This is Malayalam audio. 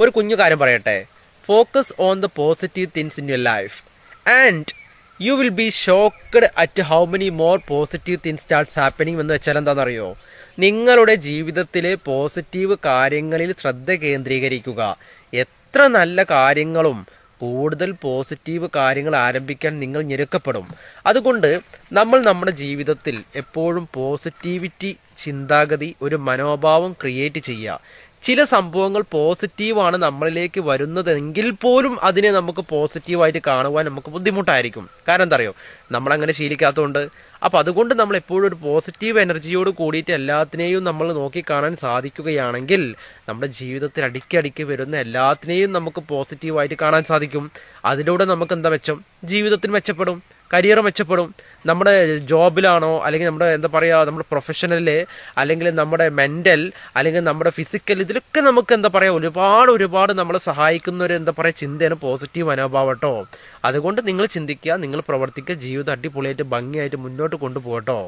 ഒരു കുഞ്ഞു കാര്യം പറയട്ടെ. Focus on the positive things in your life and you will be shocked at how many more positive things starts happening എന്ന് വെച്ചാൽ എന്താണെന്നറിയോ? നിങ്ങളുടെ ജീവിതത്തിലെ പോസിറ്റീവ് കാര്യങ്ങളിൽ ശ്രദ്ധ കേന്ദ്രീകരിക്കുക. എത്ര നല്ല കാര്യങ്ങളും കൂടുതൽ പോസിറ്റീവ് കാര്യങ്ങൾ ആരംഭിക്കാൻ നിങ്ങൾ ഞെരുക്കപ്പെടും. അതുകൊണ്ട് നമ്മൾ നമ്മുടെ ജീവിതത്തിൽ എപ്പോഴും പോസിറ്റിവിറ്റി ചിന്താഗതി, ഒരു മനോഭാവം ക്രിയേറ്റ് ചെയ്യുക. ചില സംഭവങ്ങൾ പോസിറ്റീവാണ് നമ്മളിലേക്ക് വരുന്നതെങ്കിൽ പോലും അതിനെ നമുക്ക് പോസിറ്റീവായിട്ട് കാണുവാൻ നമുക്ക് ബുദ്ധിമുട്ടായിരിക്കും. കാരണം എന്താ അറിയോ? നമ്മളങ്ങനെ ശീലിക്കാത്തതുകൊണ്ട്. അപ്പം അതുകൊണ്ട് നമ്മൾ എപ്പോഴും ഒരു പോസിറ്റീവ് എനർജിയോട് കൂടിയിട്ട് എല്ലാത്തിനെയും നമ്മൾ നോക്കിക്കാണാൻ സാധിക്കുകയാണെങ്കിൽ നമ്മുടെ ജീവിതത്തിൽ അടിക്കടിക്ക് വരുന്ന എല്ലാത്തിനെയും നമുക്ക് പോസിറ്റീവായിട്ട് കാണാൻ സാധിക്കും. അതിലൂടെ നമുക്ക് എന്താ മെച്ചം? ജീവിതത്തിൽ മെച്ചപ്പെടും, കരിയർ മെച്ചപ്പെടും. നമ്മുടെ ജോബിലാണോ, അല്ലെങ്കിൽ നമ്മുടെ എന്താ പറയുക, നമ്മുടെ പ്രൊഫഷണല്, അല്ലെങ്കിൽ നമ്മുടെ മെന്റൽ, അല്ലെങ്കിൽ നമ്മുടെ ഫിസിക്കൽ, ഇതിലൊക്കെ നമുക്ക് എന്താ പറയുക ഒരുപാട് നമ്മളെ സഹായിക്കുന്ന ഒരു എന്താ പറയുക ചിന്തയാണ് പോസിറ്റീവ് മനോഭാവം കേട്ടോ. അതുകൊണ്ട് നിങ്ങൾ ചിന്തിക്കുക, നിങ്ങൾ പ്രവർത്തിക്കുക, ജീവിതം അടിപൊളിയായിട്ട് ഭംഗിയായിട്ട് മുന്നോട്ട് കൊണ്ടുപോകട്ടോ.